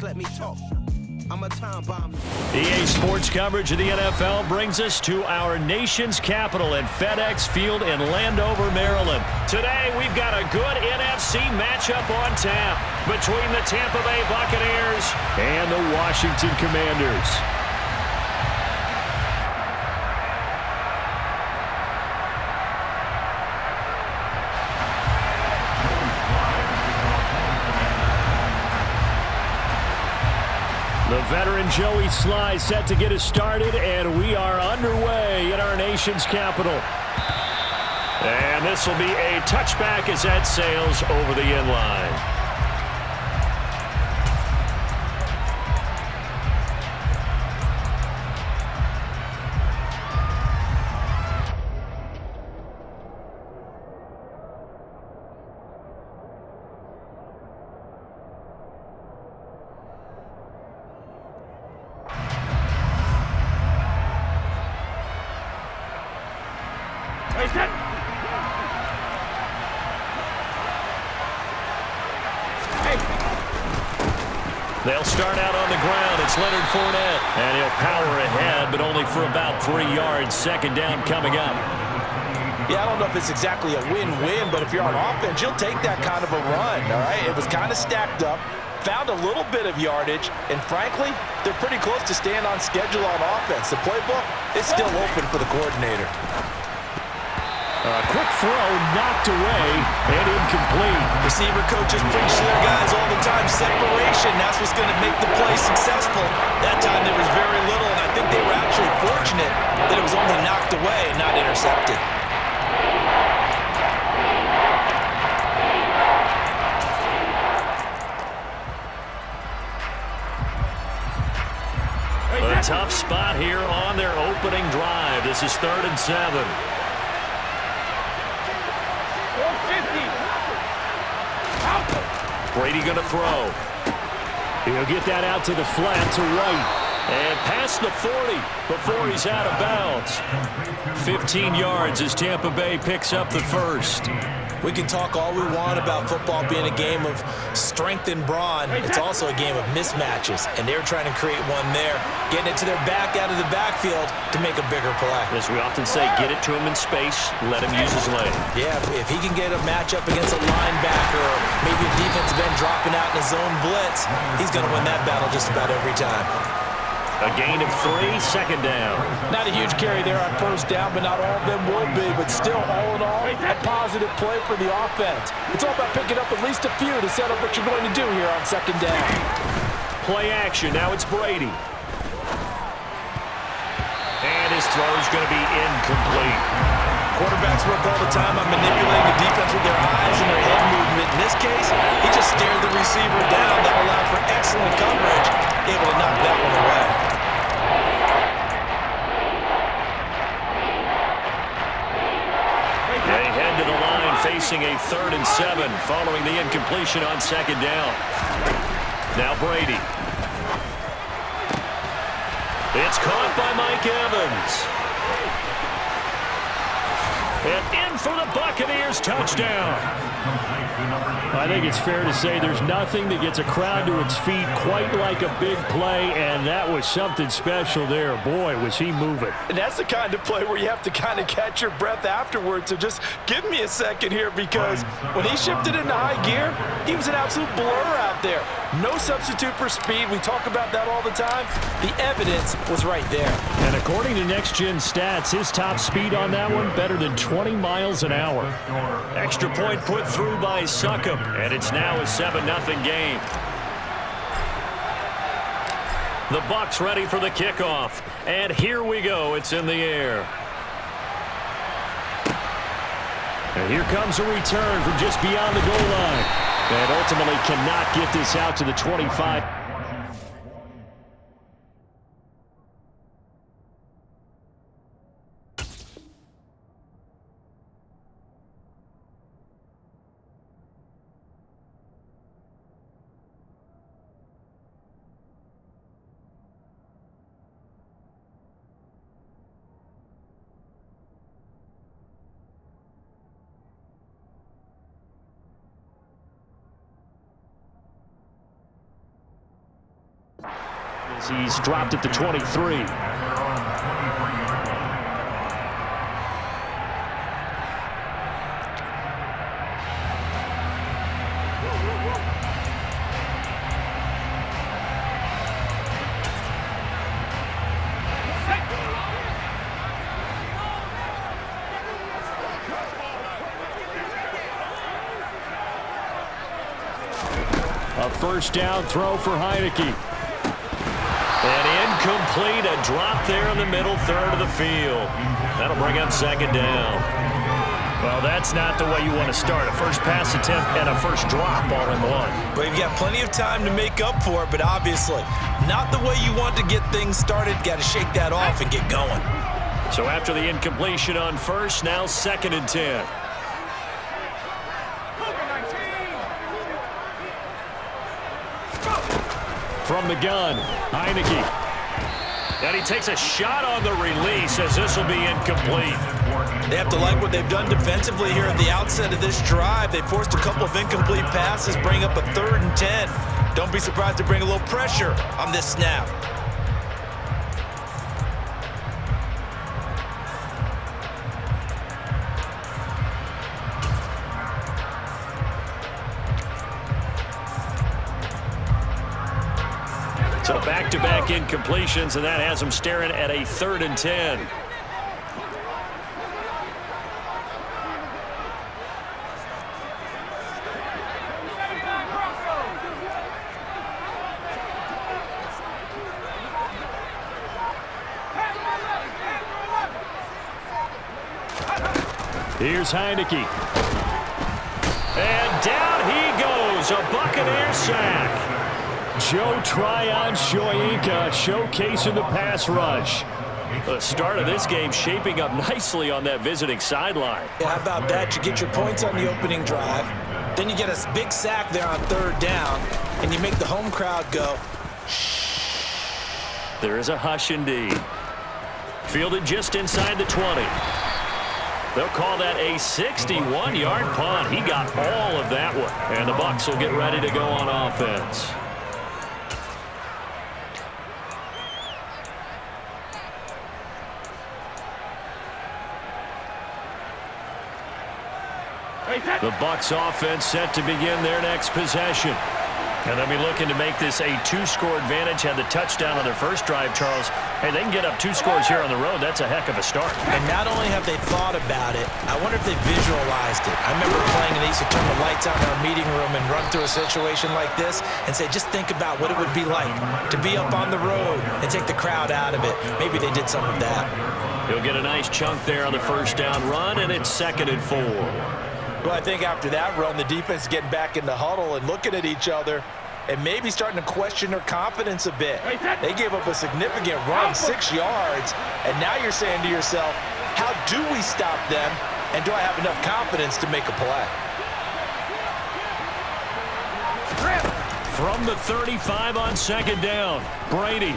Let me talk. I'm a time bomb. EA Sports coverage of the NFL brings us to our nation's capital at FedEx Field in Landover, Maryland. Today, we've got a good NFC matchup on tap between the Tampa Bay Buccaneers and the Washington Commanders. The veteran Joey Sly set to get us started, and we are underway in our nation's capital. And this will be a touchback as that sails over the end line. They'll start out on the ground. It's Leonard Fournette. And he'll power ahead, but only for about 3 yards. Second down coming up. Yeah, I don't know if it's exactly a win-win, but if you're on offense, you'll take that kind of a run, all right? It was kind of stacked up, found a little bit of yardage, and frankly, they're pretty close to staying on schedule on offense. The playbook is still open for the coordinator. A quick throw knocked away and incomplete. Receiver coaches preach to their guys all the time. Separation, that's what's going to make the play successful. That time there was very little, and I think they were actually fortunate that it was only knocked away and not intercepted. A tough spot here on their opening drive. This is 3rd and 7. Brady going to throw. He'll get that out to the flat to right. And past the 40 before he's out of bounds. 15 yards as Tampa Bay picks up the first. We can talk all we want about football being a game of strength and brawn. It's also a game of mismatches, and they're trying to create one there, getting it to their back out of the backfield to make a bigger play. As we often say, get it to him in space, let him use his leg. Yeah, if he can get a matchup against a linebacker or maybe a defensive end dropping out in his zone blitz, he's going to win that battle just about every time. A gain of 3, second down. Not a huge carry there on first down, but not all of them will be. But still, all in all, a positive play for the offense. It's all about picking up at least a few to set up what you're going to do here on second down. Play action. Now it's Brady. And his throw is going to be incomplete. Quarterbacks work all the time on manipulating the defense with their eyes and their head movement. In this case, he just stared the receiver down. That allowed for excellent coverage, able to knock that one away. They head to the line facing a 3rd and 7 following the incompletion on second down. Now Brady. It's caught by Mike Evans. And in for the Buccaneers, touchdown. I think it's fair to say there's nothing that gets a crowd to its feet quite like a big play, and that was something special there. Boy, was he moving. And that's the kind of play where you have to kind of catch your breath afterwards. So just give me a second here, because when he shifted into high gear, he was an absolute blur out there. No substitute for speed. We talk about that all the time. The evidence was right there. And according to Next Gen Stats, his top speed on that one, better than 20 miles an hour. Extra point put through by Succop, and it's now a 7-0 game. The Bucs ready for the kickoff. And here we go. It's in the air. And here comes a return from just beyond the goal line. And ultimately cannot get this out to the 25. As he's dropped at the 23. A first down throw for Heineke. And incomplete, a drop there in the middle third of the field. That'll bring up second down. Well, that's not the way you want to start. A first pass attempt and a first drop all in one. Well, you've got plenty of time to make up for it, but obviously not the way you want to get things started. Got to shake that off and get going. So after the incompletion on first, now 2nd and 10. From the gun, Heineke. And he takes a shot on the release as this will be incomplete. They have to like what they've done defensively here at the outset of this drive. They forced a couple of incomplete passes, bring up a 3rd and 10. Don't be surprised to bring a little pressure on this snap. So back-to-back incompletions, and that has them staring at a 3rd and 10. Here's Heineke. And down he goes, a Buccaneer sack. Joe Tryon-Shoyinka showcasing the pass rush. The start of this game shaping up nicely on that visiting sideline. Yeah, how about that? You get your points on the opening drive. Then you get a big sack there on 3rd down, and you make the home crowd go, shh. There is a hush indeed. Fielded just inside the 20. They'll call that a 61-yard punt. He got all of that one. And the Bucs will get ready to go on offense. The Bucs offense set to begin their next possession. And they'll be looking to make this a 2-score advantage. Had the touchdown on their first drive, Charles. Hey, they can get up 2 scores here on the road. That's a heck of a start. And not only have they thought about it, I wonder if they visualized it. I remember playing and they used to turn the lights on in our meeting room and run through a situation like this and say, just think about what it would be like to be up on the road and take the crowd out of it. Maybe they did some of that. He'll get a nice chunk there on the first down run, and it's 2nd and 4. Well, I think after that run, the defense is getting back in the huddle and looking at each other and maybe starting to question their confidence a bit. They gave up a significant run, 6 yards, and now you're saying to yourself, how do we stop them, and do I have enough confidence to make a play? From the 35 on 2nd down, Brady.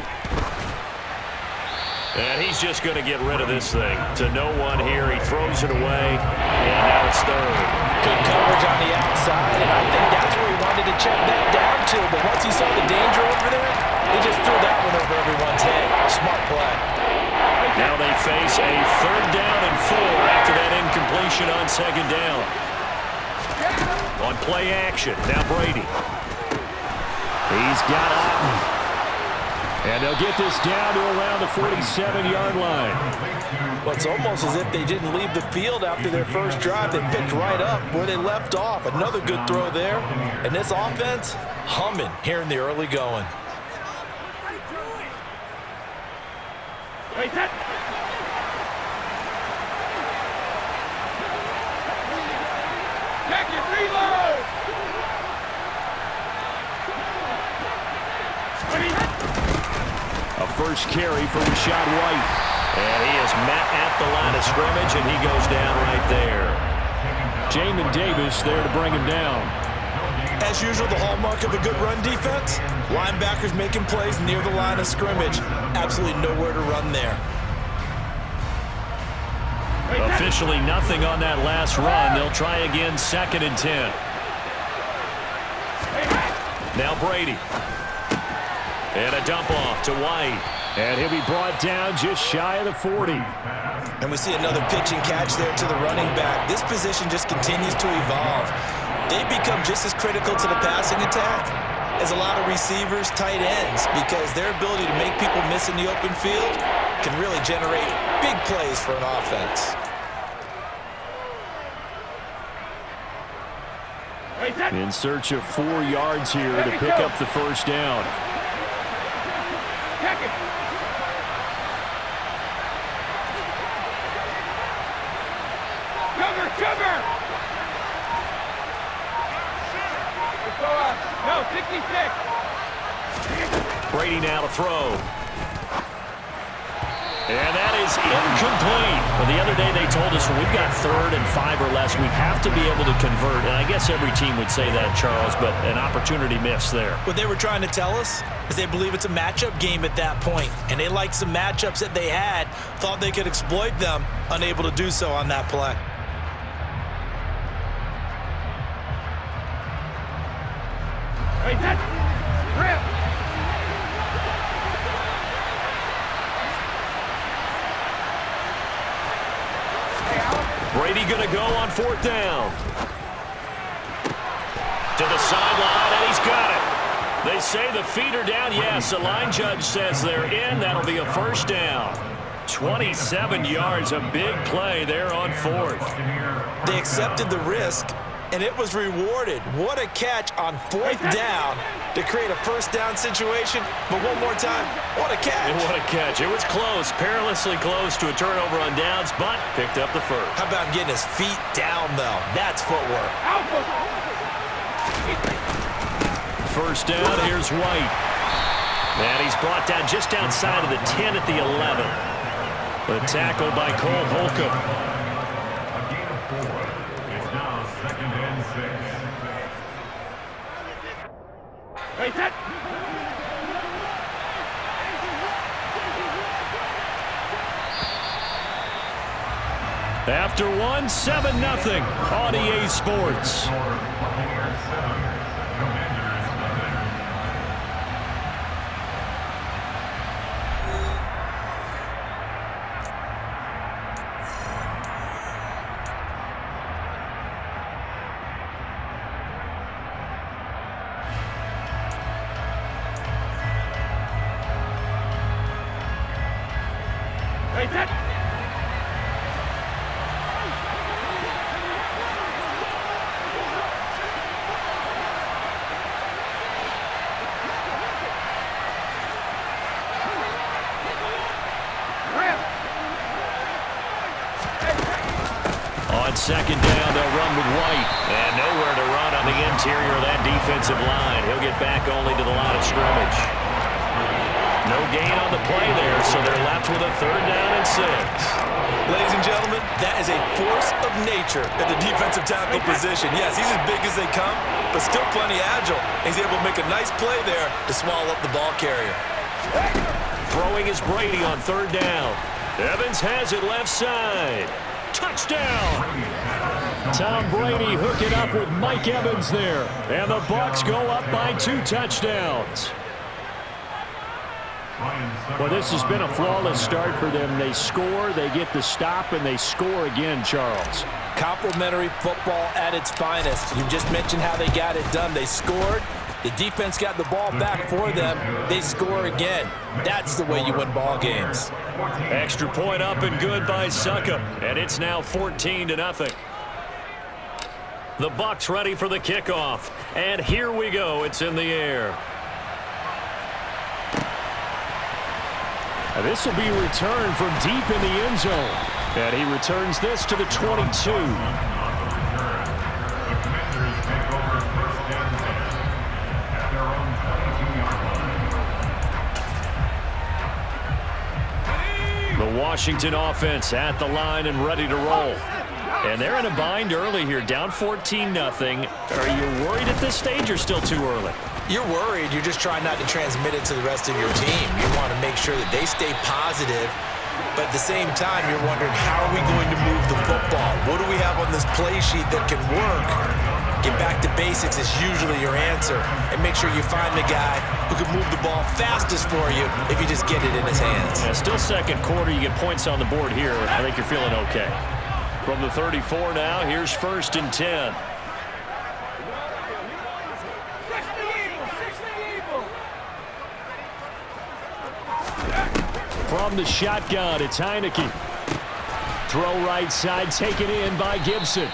And he's just going to get rid of this thing. To no one here. He throws it away, and now it's 3rd. Good coverage on the outside, and I think that's where he wanted to check that down to. But once he saw the danger over there, he just threw that one over everyone's head. Smart play. Now they face a 3rd down and 4 after that incompletion on 2nd down. On play action, now Brady. He's got Otten. And they'll get this down to around the 47-yard line. Well, it's almost as if they didn't leave the field after their first drive. They picked right up where they left off. Another good throw there. And this offense, humming here in the early going. A first carry for Rashad White. And he is met at the line of scrimmage, and he goes down right there. Jamin Davis there to bring him down. As usual, the hallmark of a good run defense, linebackers making plays near the line of scrimmage. Absolutely nowhere to run there. Officially nothing on that last run. They'll try again, 2nd and 10. Now Brady. And a dump off. off to White. And he'll be brought down just shy of the 40. And we see another pitch and catch there to the running back. This position just continues to evolve. They become just as critical to the passing attack as a lot of receivers, tight ends, because their ability to make people miss in the open field can really generate big plays for an offense. In search of 4 yards here to pick up the first down. Cover! No, 66. Brady now to throw. And that is incomplete. Well, the other day they told us when we've got 3rd and 5 or less, we have to be able to convert. And I guess every team would say that, Charles, but an opportunity missed there. What they were trying to tell us is they believe it's a matchup game at that point, and they liked some matchups that they had, thought they could exploit them, unable to do so on that play. Hey, that's rip. Brady going to go on 4th down. To the sideline, and he's got it. They say the feet are down. Yes, the line judge says they're in. That'll be a first down. 27 yards, a big play there on 4th. They accepted the risk, and it was rewarded. What a catch on 4th down to create a first down situation. But one more time, what a catch. And what a catch. It was close, perilously close to a turnover on downs, but picked up the first. How about getting his feet down, though? That's footwork. First down, here's White. And he's brought down just outside of the 10 at the 11. The tackle by Cole Holcomb. A gain of 4. It's now 2nd and 6. Hey, set. After 1, 7-0 on EA Sports. Hey, set. On 2nd down, they'll run with White. And nowhere to run on the interior of that defensive line. He'll get back only to the line of scrimmage. No gain on the play there, so they're left with a 3rd down and 6. Ladies and gentlemen, that is a force of nature at the defensive tackle position. Yes, he's as big as they come, but still plenty agile. He's able to make a nice play there to swallow up the ball carrier. Throwing is Brady on 3rd down. Evans has it left side. Touchdown! Tom Brady hooking up with Mike Evans there. And the Bucs go up by 2 touchdowns. Well, this has been a flawless start for them. They score, they get the stop, and they score again, Charles. Complimentary football at its finest. You just mentioned how they got it done. They scored. The defense got the ball back for them. They score again. That's the way you win ball games. Extra point up and good by Suckup. And it's now 14-0. The Bucs ready for the kickoff. And here we go. It's in the air. And this will be returned from deep in the end zone. And he returns this to the 22. The Washington offense at the line and ready to roll. And they're in a bind early here, down 14-0. Are you worried at this stage or still too early? You're worried. You're just trying not to transmit it to the rest of your team. You want to make sure that they stay positive, but at the same time, you're wondering, how are we going to move the football? What do we have on this play sheet that can work? Get back to basics is usually your answer, and make sure you find the guy who can move the ball fastest for you if you just get it in his hands. Yeah, still second quarter. You get points on the board here. I think you're feeling okay. From the 34 now, here's 1st and 10. From the shotgun, it's Heineke. Throw right side, taken in by Gibson.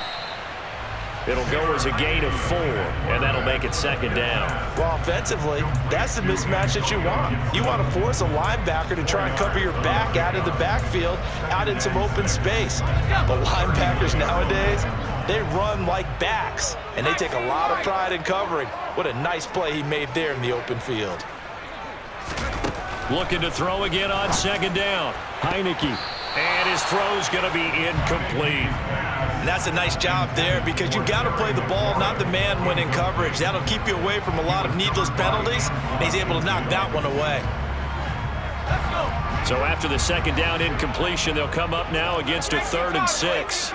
It'll go as a gain of 4, and that'll make it 2nd down. Well, offensively, that's the mismatch that you want. You want to force a linebacker to try and cover your back out of the backfield, out in some open space. But linebackers nowadays, they run like backs, and they take a lot of pride in covering. What a nice play he made there in the open field. Looking to throw again on 2nd down. Heineke. And his throw's going to be incomplete. And that's a nice job there because you've got to play the ball, not the man when in coverage. That'll keep you away from a lot of needless penalties, and he's able to knock that one away. So after the 2nd down incompletion, they'll come up now against a 3rd and 6.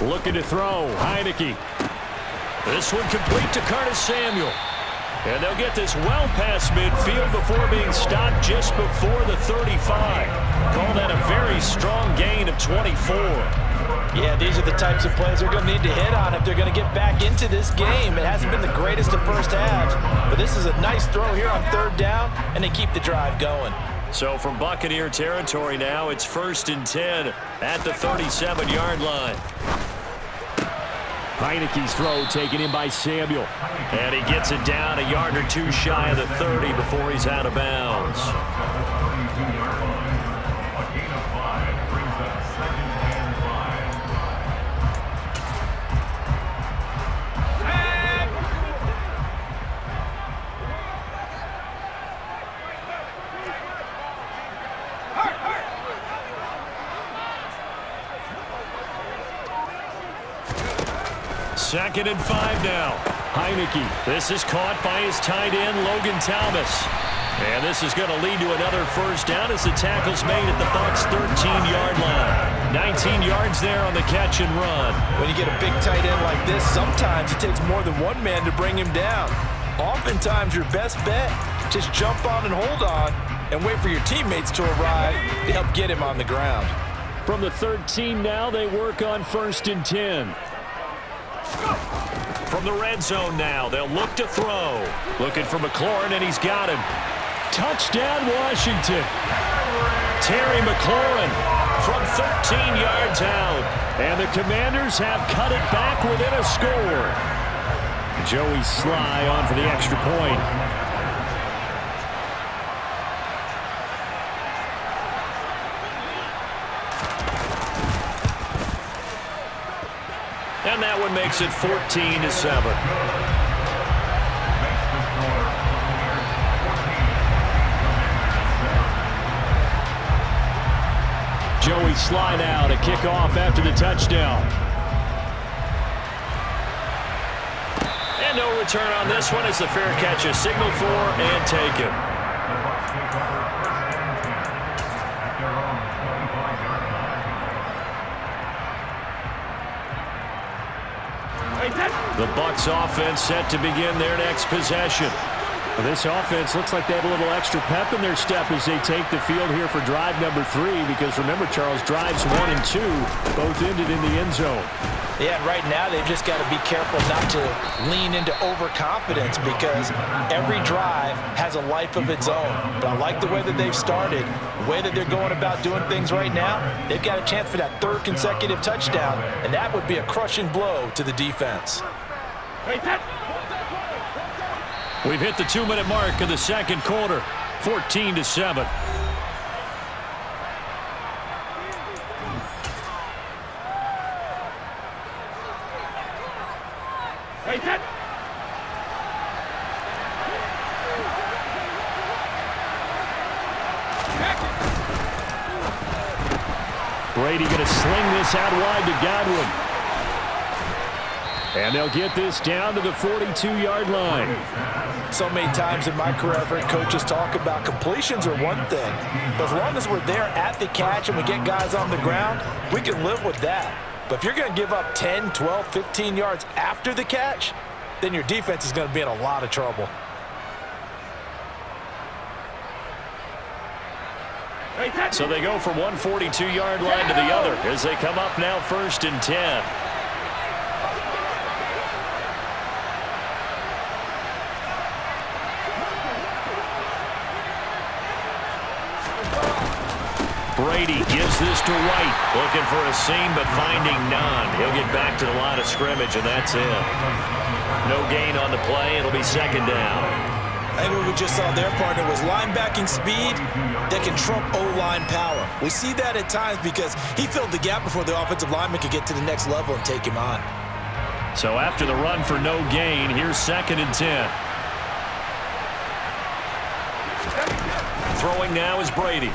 Looking to throw, Heineke. This one complete to Curtis Samuel. And they'll get this well past midfield before being stopped just before the 35. Call that a very strong gain of 24. Yeah, these are the types of plays they're going to need to hit on if they're going to get back into this game. It hasn't been the greatest of first halves, but this is a nice throw here on 3rd down, and they keep the drive going. So from Buccaneer territory now, it's 1st and 10 at the 37-yard line. Heineke's throw taken in by Samuel. And he gets it down a yard or 2 shy of the 30 before he's out of bounds. Second and 5 now. Heineke. This is caught by his tight end, Logan Thomas. And this is going to lead to another 1st down as the tackle's made at the Bucs' 13-yard line. 19 yards there on the catch and run. When you get a big tight end like this, sometimes it takes more than one man to bring him down. Oftentimes, your best bet, just jump on and hold on and wait for your teammates to arrive to help get him on the ground. From the 13 now, they work on 1st and 10. From the red zone now, they'll look to throw. Looking for McLaurin, and he's got him. Touchdown, Washington. Terry McLaurin from 13 yards out. And the Commanders have cut it back within a score. Joey Sly on for the extra point. And that one makes it 14-7. Joey Sly now to kick off after the touchdown. And no return on this one as the fair catch is signaled for and taken. The Bucs offense set to begin their next possession. Well, this offense looks like they have a little extra pep in their step as they take the field here for drive number 3, because remember, Charles, drives 1 and 2 both ended in the end zone. Yeah, and right now they've just got to be careful not to lean into overconfidence because every drive has a life of its own. But I like the way that they've started, the way that they're going about doing things right now. They've got a chance for that 3rd consecutive touchdown, and that would be a crushing blow to the defense. We've hit the 2-minute mark of the 2nd quarter, 14-7. Brady going to sling this out wide to Godwin. And they'll get this down to the 42-yard line. So many times in my career, I've heard coaches talk about completions are one thing. But as long as we're there at the catch and we get guys on the ground, we can live with that. But if you're going to give up 10, 12, 15 yards after the catch, then your defense is going to be in a lot of trouble. So they go from one 42-yard line to the other as they come up now 1st and 10. Brady gives this to White. Looking for a seam, but finding none. He'll get back to the line of scrimmage, and that's it. No gain on the play. It'll be 2nd down. I think what we just saw there, partner, was linebacking speed that can trump O-line power. We see that at times because he filled the gap before the offensive lineman could get to the next level and take him on. So after the run for no gain, here's 2nd and 10. Throwing now is Brady.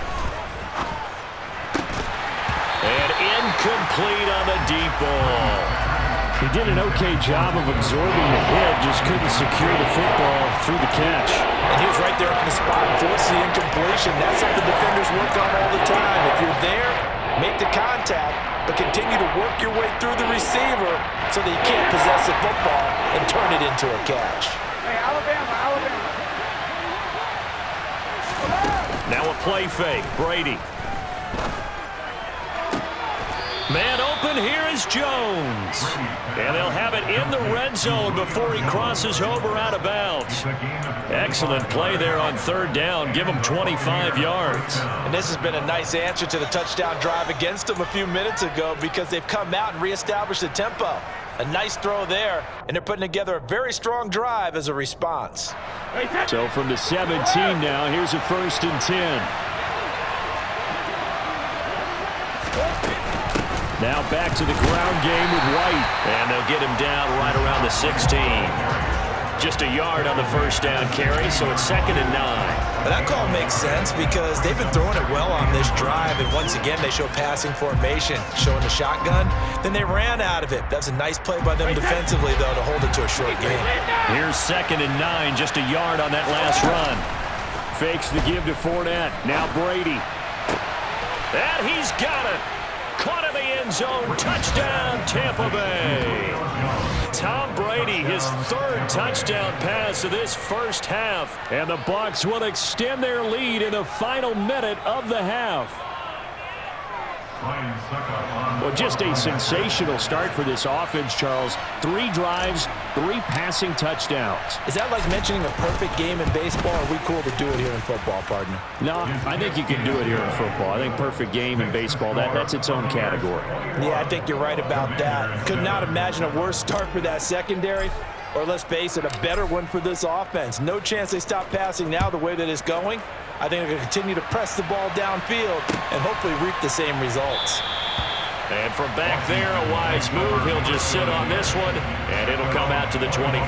And incomplete on the deep ball. He did an okay job of absorbing the hit, just couldn't secure the football through the catch. And he was right there on the spot, forced the incompletion. That's something defenders work on all the time. If you're there, make the contact, but continue to work your way through the receiver so that you can't possess the football and turn it into a catch. Hey, Alabama. Now a play fake. Brady. Man open, here is Jones. And they'll have it in the red zone before he crosses over out of bounds. Excellent play there on 3rd down. Give him 25 yards. And this has been a nice answer to the touchdown drive against them a few minutes ago because they've come out and reestablished the tempo. A nice throw there, and they're putting together a very strong drive as a response. So from the 17 now, here's a 1st and 10. Now back to the ground game with White. And they'll get him down right around the 16. Just a yard on the 1st down carry, so it's 2nd and 9. But that call makes sense because they've been throwing it well on this drive, and once again they show passing formation, showing the shotgun. Then they ran out of it. That's a nice play by them defensively, though, to hold it to a short game. Here's 2nd and 9, just a yard on that last run. Fakes the give to Fournette. Now Brady. And he's got it. Caught in the end zone. Touchdown, Tampa Bay. Tom Brady, his 3rd touchdown pass of this first half. And the Bucs will extend their lead in the final minute of the half. Well, just a sensational start for this offense, Charles. 3 drives, 3 passing touchdowns. Is that like mentioning a perfect game in baseball, or are we cool to do it here in football, partner? No, I think you can do it here in football. I think perfect game in baseball, that's its own category. Yeah, I think you're right about that. Could not imagine a worse start for that secondary, or let's face it, a better one for this offense. No chance they stop passing now the way that it's going. I think they're going to continue to press the ball downfield and hopefully reap the same results. And from back there, a wise move. He'll just sit on this one, and it'll come out to the 25.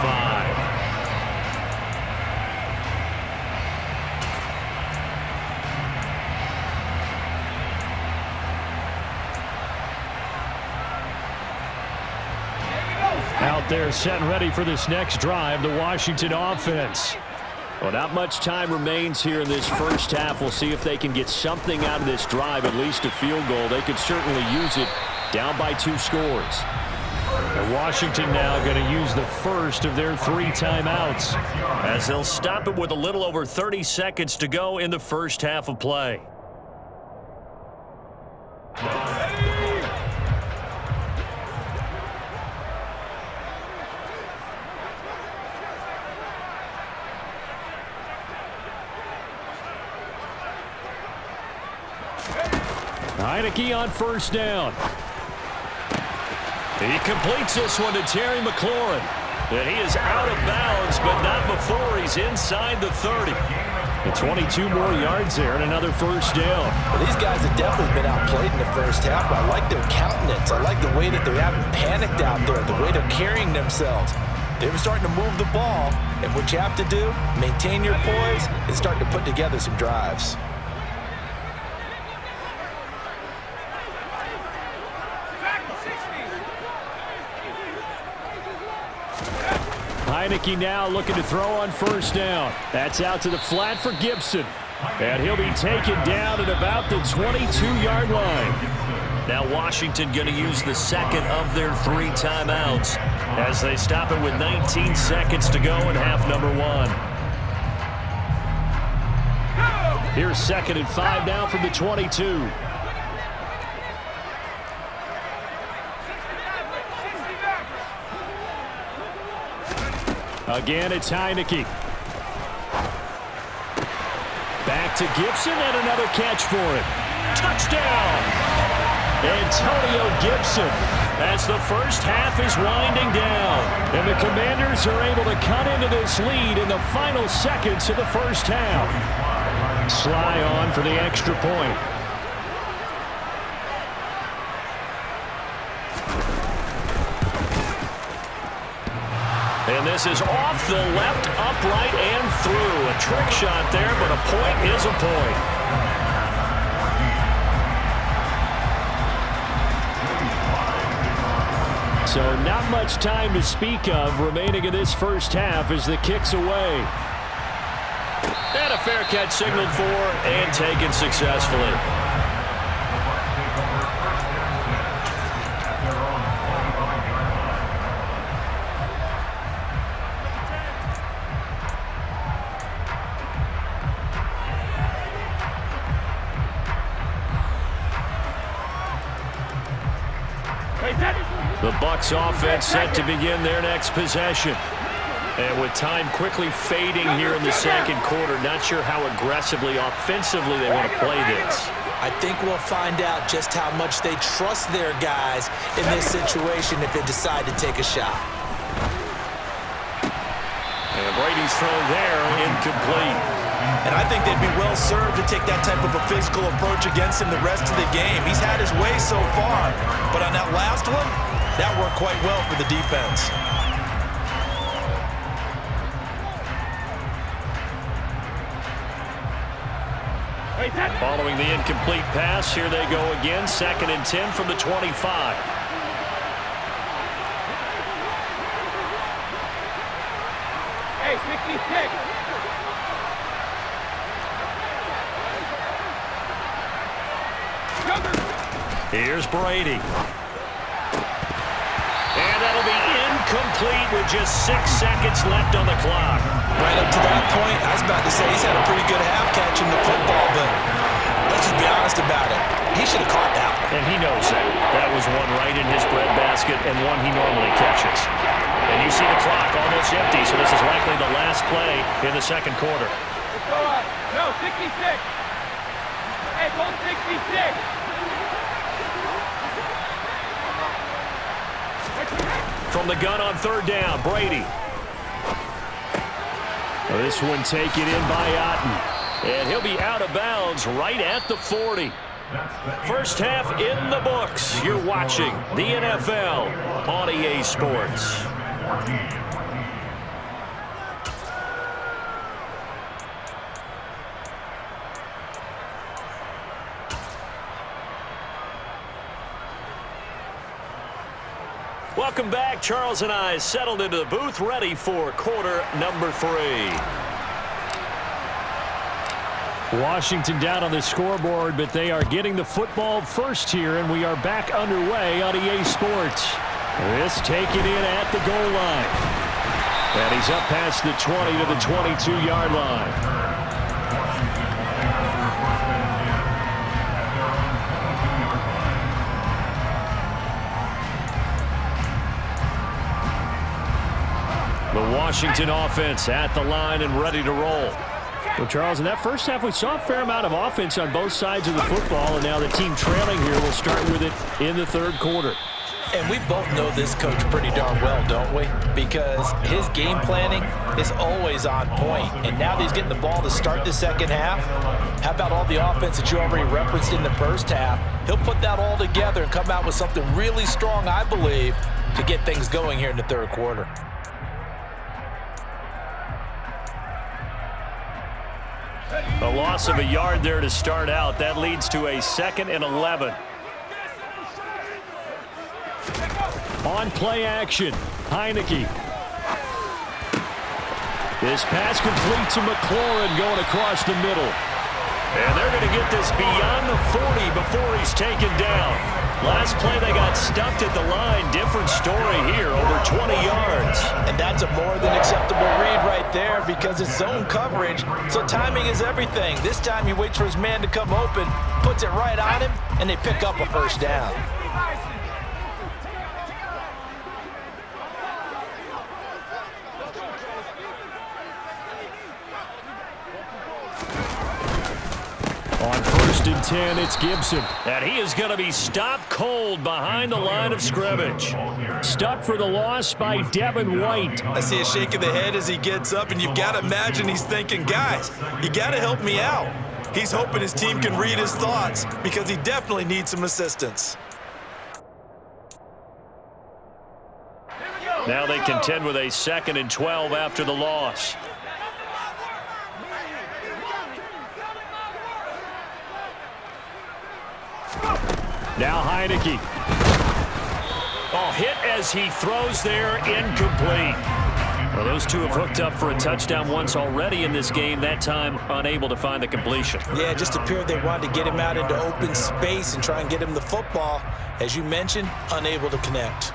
Out there set and ready for this next drive, the Washington offense. Well, not much time remains here in this first half. We'll see if they can get something out of this drive, at least a field goal. They could certainly use it down by 2 scores. And Washington now going to use the first of their 3 timeouts as they'll stop it with a little over 30 seconds to go in the first half of play. Heineke on 1st down. He completes this one to Terry McLaurin. And he is out of bounds, but not before he's inside the 30. And 22 more yards there and another 1st down. Well, these guys have definitely been outplayed in the first half, but I like their countenance. I like the way that they haven't panicked out there, the way they're carrying themselves. They were starting to move the ball, and what you have to do, maintain your poise and start to put together some drives. Heineke now looking to throw on first down. That's out to the flat for Gibson. And he'll be taken down at about the 22-yard line. Now Washington going to use the second of their 3 timeouts as they stop it with 19 seconds to go in half number 1. Here's 2nd and 5 now from the 22. Again, it's Heineke. Back to Gibson and another catch for him. Touchdown! Antonio Gibson as the first half is winding down. And the Commanders are able to cut into this lead in the final seconds of the first half. Sly on for the extra point. And this is off the left, upright, and through. A trick shot there, but a point is a point. So not much time to speak of remaining in this first half as the kick's away. And a fair catch signaled for and taken successfully. The Bucs offense set to begin their next possession. And with time quickly fading here in the second quarter, not sure how aggressively, offensively they want to play this. I think we'll find out just how much they trust their guys in this situation if they decide to take a shot. And Brady's throw there, incomplete. And I think they'd be well served to take that type of a physical approach against him the rest of the game. He's had his way so far, but on that last one, that worked quite well for the defense. Following the incomplete pass, here they go again. 2nd and 10 from the 25. Hey, 56. Here's Brady. And that'll be incomplete with just 6 seconds left on the clock. Right up to that point, I was about to say he's had a pretty good half catching the football, but let's just be honest about it. He should have caught that. And he knows that. That was one right in his breadbasket and one he normally catches. And you see the clock almost empty, so this is likely the last play in the second quarter. No, 66. Hey, both 66. From the gun on 3rd down, Brady. This one taken in by Otten. And he'll be out of bounds right at the 40. First half in the books. You're watching the NFL on EA Sports. Welcome back. Charles and I settled into the booth, ready for quarter number 3. Washington down on the scoreboard, but they are getting the football first here, and we are back underway on EA Sports. This taken in at the goal line. And he's up past the 20 to the 22-yard line. The Washington offense at the line and ready to roll. Well, Charles, in that first half, we saw a fair amount of offense on both sides of the football, and now the team trailing here will start with it in the third quarter. And we both know this coach pretty darn well, don't we? Because his game planning is always on point. And now that he's getting the ball to start the second half, how about all the offense that you already referenced in the first half? He'll put that all together and come out with something really strong, I believe, to get things going here in the third quarter. A loss of a yard there to start out. That leads to a 2nd and 11. On play action, Heineke. This pass complete to McLaurin going across the middle. And they're going to get this beyond the 40 before he's taken down. Last play they got stuffed at the line. Different story here, over 20 yards. And that's a more than acceptable read right there because it's zone coverage, so timing is everything. This time he waits for his man to come open, puts it right on him, and they pick up a first down. On 1st and 10, it's Gibson. And he is going to be stopped cold behind the line of scrimmage. Stuck for the loss by Devin White. I see a shake of the head as he gets up, and you've got to imagine he's thinking, guys, you got to help me out. He's hoping his team can read his thoughts because he definitely needs some assistance. Now they contend with a 2nd and 12 after the loss. Now Heineke. Oh, hit as he throws there, incomplete. Well, those two have hooked up for a touchdown once already in this game, that time unable to find the completion. Yeah, it just appeared they wanted to get him out into open space and try and get him the football. As you mentioned, unable to connect.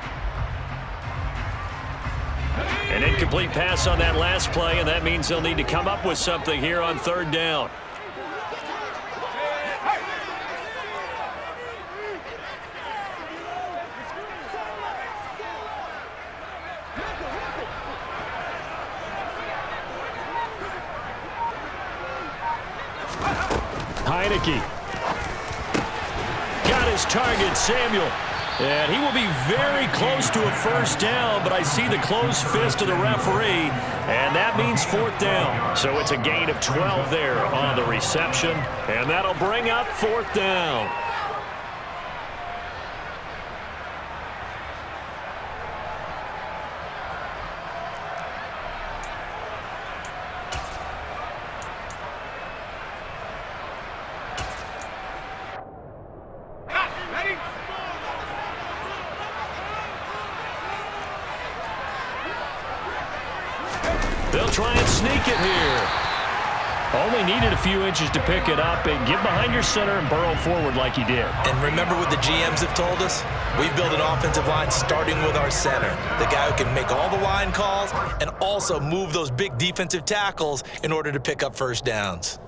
An incomplete pass on that last play, and that means they'll need to come up with something here on 3rd down. Heineke. Got his target, Samuel. And he will be very close to a first down, but I see the closed fist of the referee, and that means 4th down. So it's a gain of 12 there on the reception, and that'll bring up 4th down. They'll try and sneak it here. Only needed a few inches to pick it up and get behind your center and burrow forward like he did. And remember what the GMs have told us? We build an offensive line starting with our center, the guy who can make all the line calls and also move those big defensive tackles in order to pick up first downs.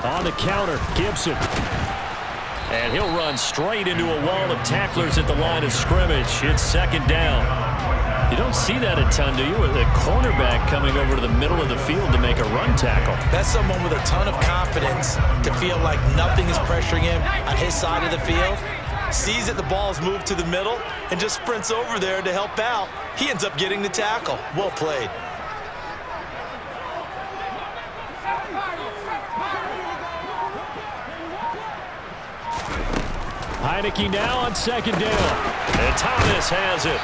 On the counter, Gibson. And he'll run straight into a wall of tacklers at the line of scrimmage. It's 2nd down. You don't see that a ton, do you? With a cornerback coming over to the middle of the field to make a run tackle. That's someone with a ton of confidence to feel like nothing is pressuring him on his side of the field. Sees that the ball is moved to the middle and just sprints over there to help out. He ends up getting the tackle. Well played. Heineke now on 2nd down. And Thomas has it.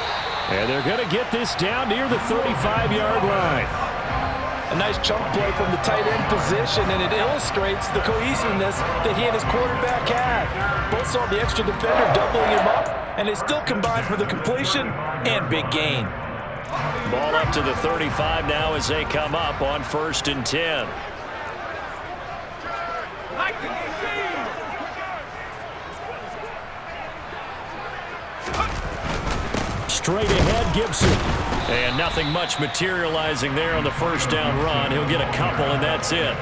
And they're going to get this down near the 35-yard line. A nice chunk play from the tight end position, and it illustrates the cohesiveness that he and his quarterback have. Both saw the extra defender doubling him up, and they still combined for the completion and big gain. Ball up to the 35 now as they come up on 1st and 10. Straight ahead, Gibson. And nothing much materializing there on the first down run. He'll get a couple, and that's it.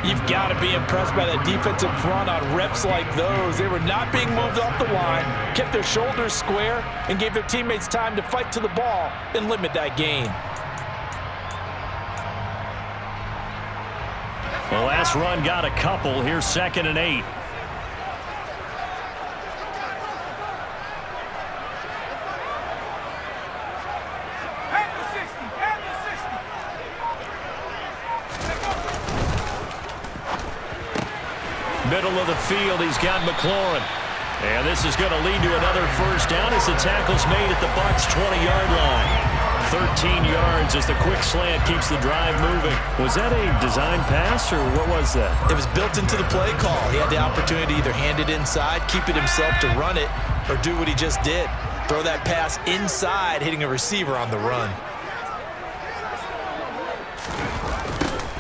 You've got to be impressed by that defensive front on reps like those. They were not being moved off the line, kept their shoulders square, and gave their teammates time to fight to the ball and limit that gain. The last run got a couple. Here's 2nd and 8. Middle of the field, he's got McLaurin. And this is going to lead to another first down as the tackle's made at the Bucs' 20-yard line. 13 yards as the quick slant keeps the drive moving. Was that a design pass, or what was that? It was built into the play call. He had the opportunity to either hand it inside, keep it himself to run it, or do what he just did. Throw that pass inside, hitting a receiver on the run.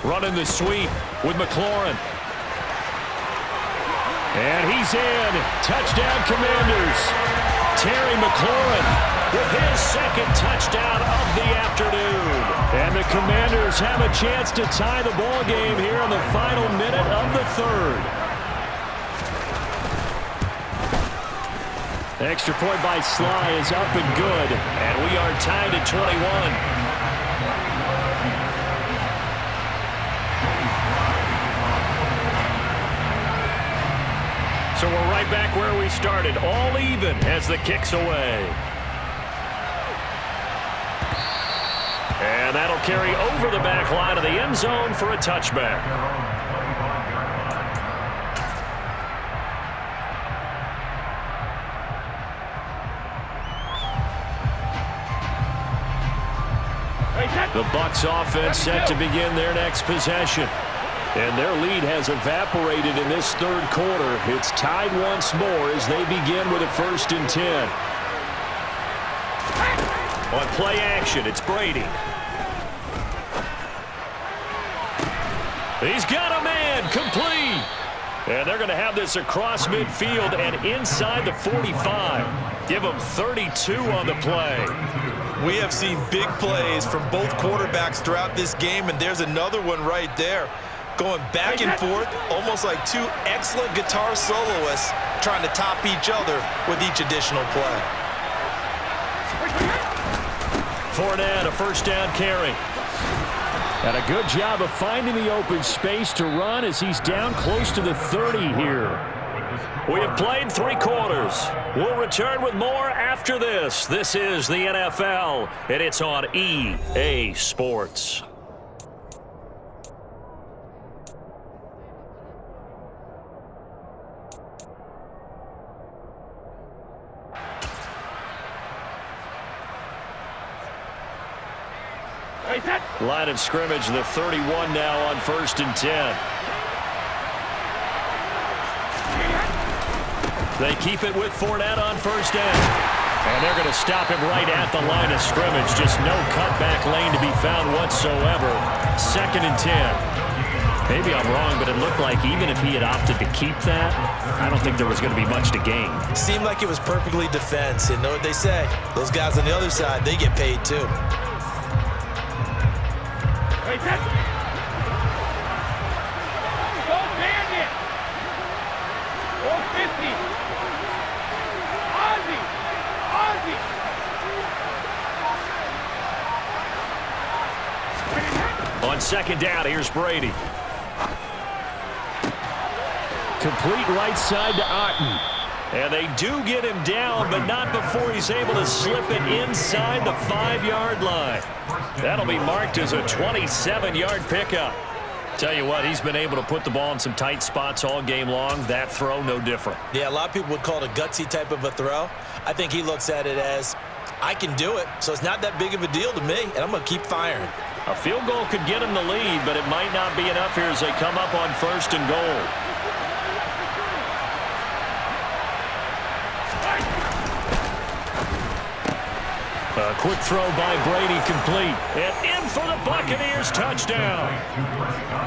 Running the sweep with McLaurin. And he's in. Touchdown, Commanders. Terry McLaurin with his second touchdown of the afternoon. And the Commanders have a chance to tie the ball game here in the final minute of the third. Extra point by Sly is up and good. And we are tied at 21. So we're right back where we started, all even as the kick's away. And that'll carry over the back line of the end zone for a touchback. The Bucs offense set to begin their next possession. And their lead has evaporated in this third quarter. It's tied once more as they begin with a 1st and 10. On play action, it's Brady. He's got a man, complete. And they're going to have this across midfield and inside the 45. Give them 32 on the play. We have seen big plays from both quarterbacks throughout this game, and there's another one right there. Going back and forth, almost like two excellent guitar soloists trying to top each other with each additional play. Fournette, a 1st down carry. And a good job of finding the open space to run as he's down close to the 30 here. We have played 3 quarters. We'll return with more after this. This is the NFL, and it's on EA Sports. Line of scrimmage, the 31 now on 1st and 10. They keep it with Fournette on 1st down. And they're going to stop him right at the line of scrimmage. Just no cutback lane to be found whatsoever. 2nd and 10. Maybe I'm wrong, but it looked like even if he had opted to keep that, I don't think there was going to be much to gain. Seemed like it was perfectly defense. And know what they say? Those guys on the other side, they get paid too. Go Bandit! Go 50! Ozzy! Ozzy! On 2nd down, here's Brady. Complete right side to Otten. And they do get him down, but not before he's able to slip it inside the 5-yard line. That'll be marked as a 27-yard pickup. Tell you what, he's been able to put the ball in some tight spots all game long. That throw, no different. Yeah, a lot of people would call it a gutsy type of a throw. I think he looks at it as, I can do it, so it's not that big of a deal to me, and I'm going to keep firing. A field goal could get him the lead, but it might not be enough here as they come up on 1st and goal. A quick throw by Brady, complete. And in for the Buccaneers touchdown.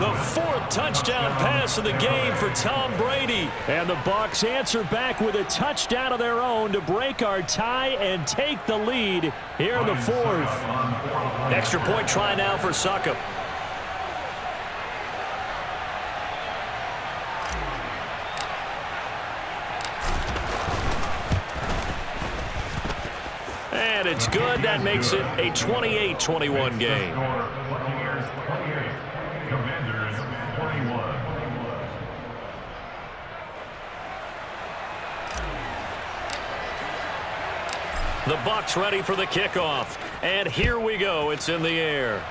The 4th touchdown pass of the game for Tom Brady. And the Bucs answer back with a touchdown of their own to break our tie and take the lead here in the 4th. Extra point try now for Succop. And it's good. That makes it a 28-21 game. Buccaneers 28, Commanders 21. The Bucs ready for the kickoff. And here we go. It's in the air.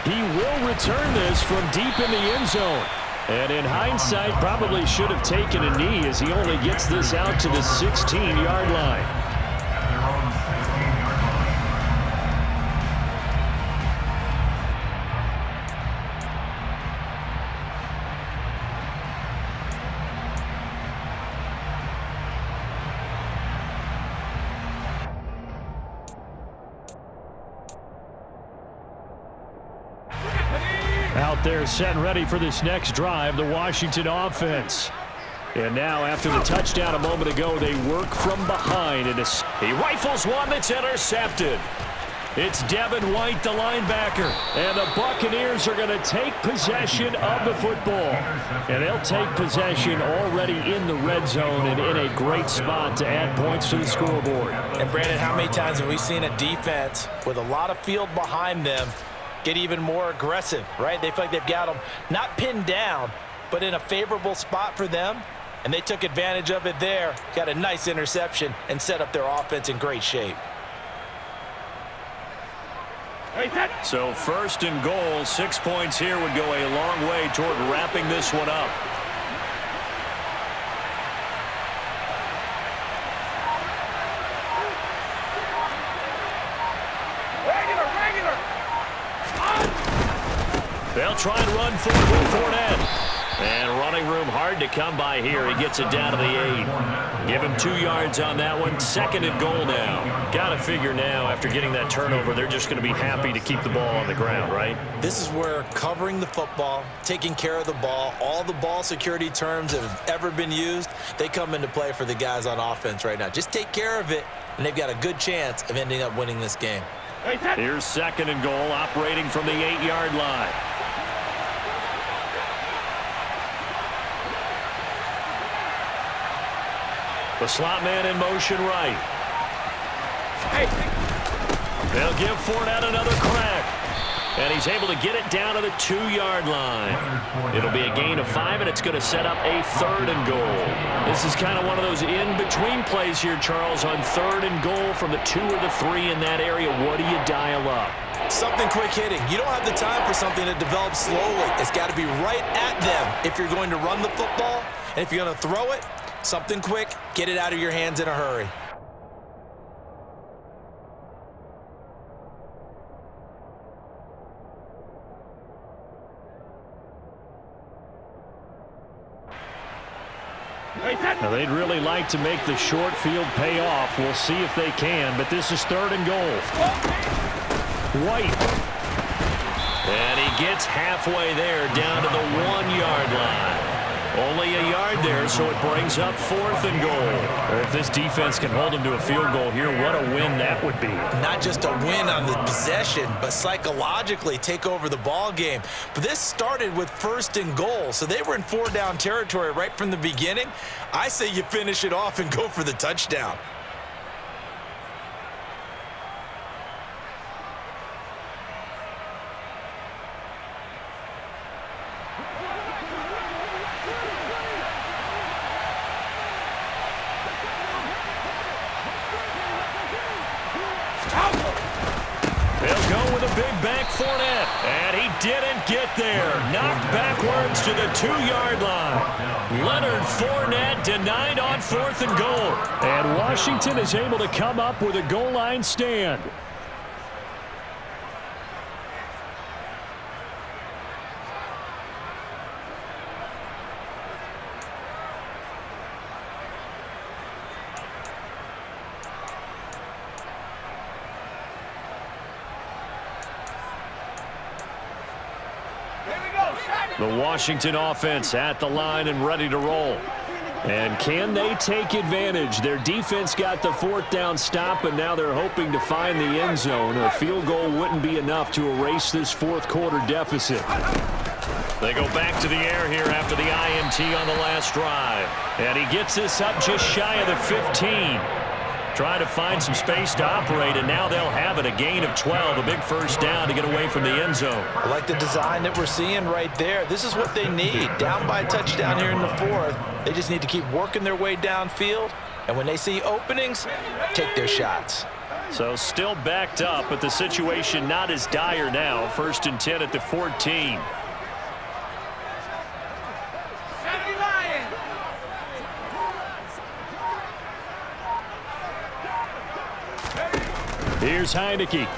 He will return this from deep in the end zone. And in hindsight, probably should have taken a knee as he only gets this out to the 16-yard line. Out there set and ready for this next drive, the Washington offense. And now after the touchdown a moment ago, they work from behind. And he rifles one that's intercepted. It's Devin White, the linebacker. And the Buccaneers are going to take possession of the football. And they'll take possession already in the red zone and in a great spot to add points to the scoreboard. And Brandon, how many times have we seen a defense with a lot of field behind them get even more aggressive, right? They feel like they've got them not pinned down, but in a favorable spot for them. And they took advantage of it there, got a nice interception, and set up their offense in great shape. So first and goal, 6 points here would go a long way toward wrapping this one up. Regular. They'll try and run forward with Fournette. And running room hard to come by here. He gets it down to the 8. Give him 2 yards on that one. Second and goal now. Got to figure now after getting that turnover, they're just going to be happy to keep the ball on the ground, right? This is where covering the football, taking care of the ball, all the ball security terms that have ever been used, they come into play for the guys on offense right now. Just take care of it, and they've got a good chance of ending up winning this game. Here's second and goal, operating from the 8-yard line. The slot man in motion right. They'll give Fournette another crack. And he's able to get it down to the 2-yard line. It'll be a gain of 5, and it's going to set up a third and goal. This is kind of one of those in-between plays here, Charles, on third and goal from the 2 or the 3 in that area. What do you dial up? Something quick hitting. You don't have the time for something that develops slowly. It's got to be right at them if you're going to run the football. And if you're going to throw it, something quick, get it out of your hands in a hurry. Now, they'd really like to make the short field pay off. We'll see if they can, but this is third and goal. White. And he gets halfway there, down to the 1-yard line. Only a yard there, so it brings up fourth and goal. If this defense can hold them to a field goal here, what a win that would be. Not just a win on the possession, but psychologically take over the ball game. But this started with first and goal, so they were in 4-down territory right from the beginning. I say you finish it off and go for the touchdown. They'll go with a big back Fournette, and he didn't get there. Knocked backwards to the 2-yard line. Leonard Fournette denied on fourth and goal. And Washington is able to come up with a goal line stand. The Washington offense at the line and ready to roll. And can they take advantage? Their defense got the 4th down stop, and now they're hoping to find the end zone. A field goal wouldn't be enough to erase this fourth-quarter deficit. They go back to the air here after the INT on the last drive. And he gets this up just shy of the 15. Trying to find some space to operate, and now they'll have it. A gain of 12, a big first down to get away from the end zone. I like the design that we're seeing right there. This is what they need. Down by a touchdown here in the 4th. They just need to keep working their way downfield, and when they see openings, take their shots. So still backed up, but the situation not as dire now. 1st and 10 at the 14. Here's Heineke.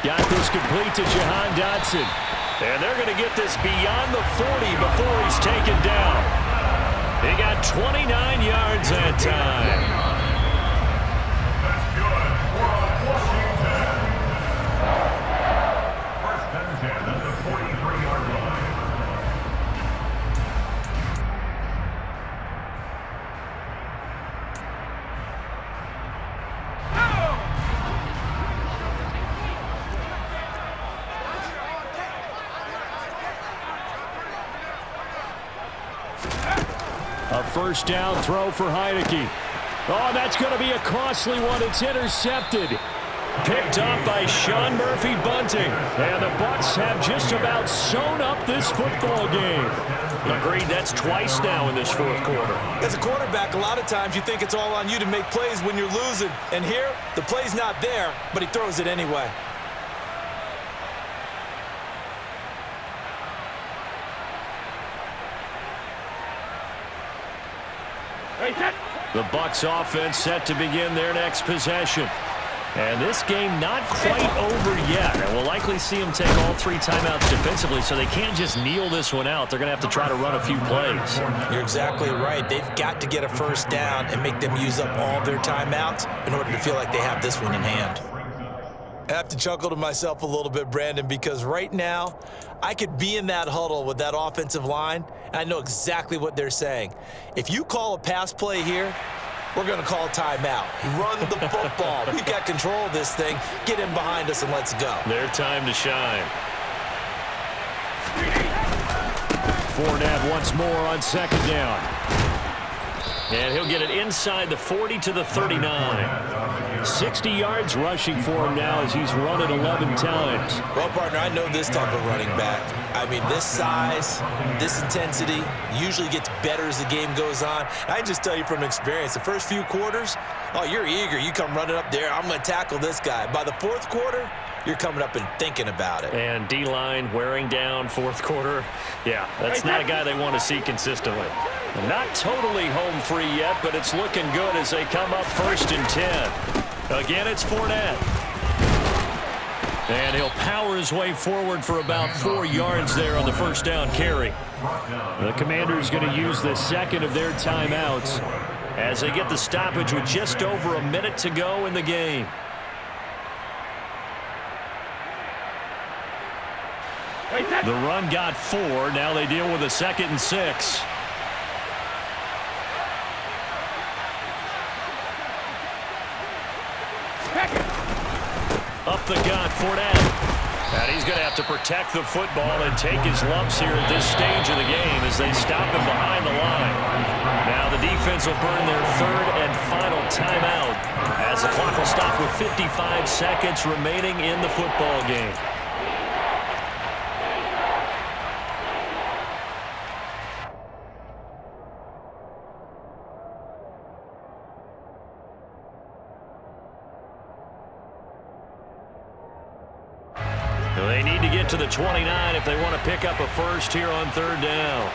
Got this complete to Jahan Dotson. And they're going to get this beyond the 40 before he's taken down. He got 29 yards that time. That's good for Washington. A first down throw for Heineke. Oh, that's going to be a costly one. It's intercepted. Picked up by Sean Murphy Bunting. And the Bucs have just about sewn up this football game. Agreed, that's twice now in this fourth quarter. As a quarterback, a lot of times you think it's all on you to make plays when you're losing. And here, the play's not there, but he throws it anyway. The Bucs offense set to begin their next possession. And this game not quite over yet. And we'll likely see them take all 3 timeouts defensively, so they can't just kneel this one out. They're going to have to try to run a few plays. You're exactly right. They've got to get a first down and make them use up all their timeouts in order to feel like they have this one in hand. I have to chuckle to myself a little bit, Brandon, because right now I could be in that huddle with that offensive line, and I know exactly what they're saying. If you call a pass play here, we're going to call a timeout. Run the football. We've got control of this thing. Get in behind us and let's go. Their time to shine. Fournette once more on second down. And he'll get it inside the 40 to the 39. 60 yards rushing for him now as he's run it 11 times. Well, partner, I know this type of running back. I mean, this size, this intensity usually gets better as the game goes on. I can just tell you from experience, the first few quarters, oh, you're eager. You come running up there, I'm going to tackle this guy. By the fourth quarter, you're coming up and thinking about it. And D-line wearing down fourth quarter. Yeah, that's not a guy they want to see consistently. Not totally home free yet, but it's looking good as they come up 1st and 10. Again, it's Fournette. And he'll power his way forward for about 4 yards there on the first down carry. The Commanders going to use the second of their timeouts as they get the stoppage with just over a minute to go in the game. The run got 4. Now they deal with a 2nd and 6. Up the gut, Fournette. And he's going to have to protect the football and take his lumps here at this stage of the game as they stop him behind the line. Now the defense will burn their 3rd and final timeout as the clock will stop with 55 seconds remaining in the football game. They need to get to the 29 if they want to pick up a first here on 3rd down.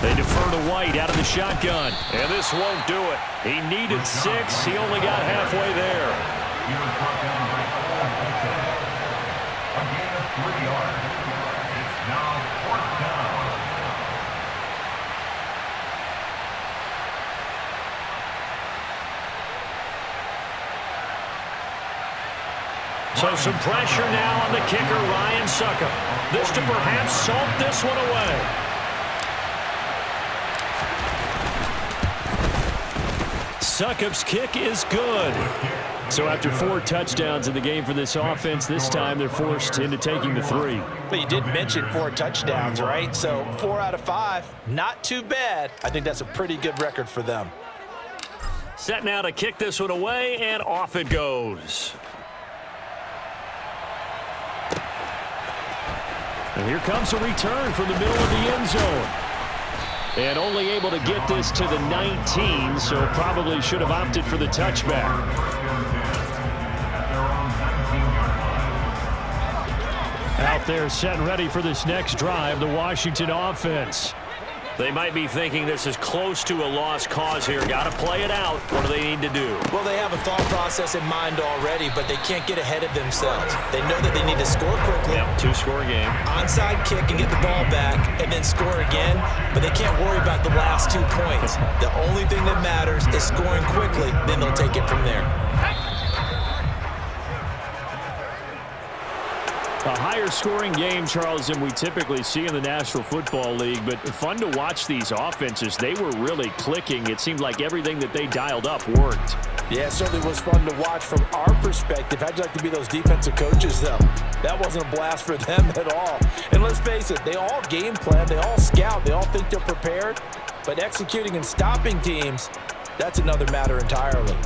They defer to White out of the shotgun. And this won't do it. He needed 6. He only got halfway there. A gain of 3 yards. It's now 4th down. So some pressure now on the kicker, Ryan Succop. This to perhaps salt this one away. Succop's kick is good. So after 4 touchdowns in the game for this offense, this time they're forced into taking the 3. But you did mention 4 touchdowns, right? So 4 out of 5, not too bad. I think that's a pretty good record for them. Set now to kick this one away, and off it goes. And here comes a return from the middle of the end zone. And only able to get this to the 19, so probably should have opted for the touchback. Out there set and ready for this next drive, the Washington offense. They might be thinking this is close to a lost cause here. Got to play it out. What do they need to do? Well, they have a thought process in mind already, but they can't get ahead of themselves. They know that they need to score quickly. Yep, 2-score game. Onside kick and get the ball back and then score again, but they can't worry about the last 2 points. The only thing that matters is scoring quickly, then they'll take it from there. A higher scoring game, Charles, than we typically see in the National Football League, but fun to watch these offenses. They were really clicking. It seemed like everything that they dialed up worked. Yeah, it certainly was fun to watch from our perspective. How'd you like to be those defensive coaches, though? That wasn't a blast for them at all. And let's face it, they all game plan, they all scout, they all think they're prepared, but executing and stopping teams, that's another matter entirely.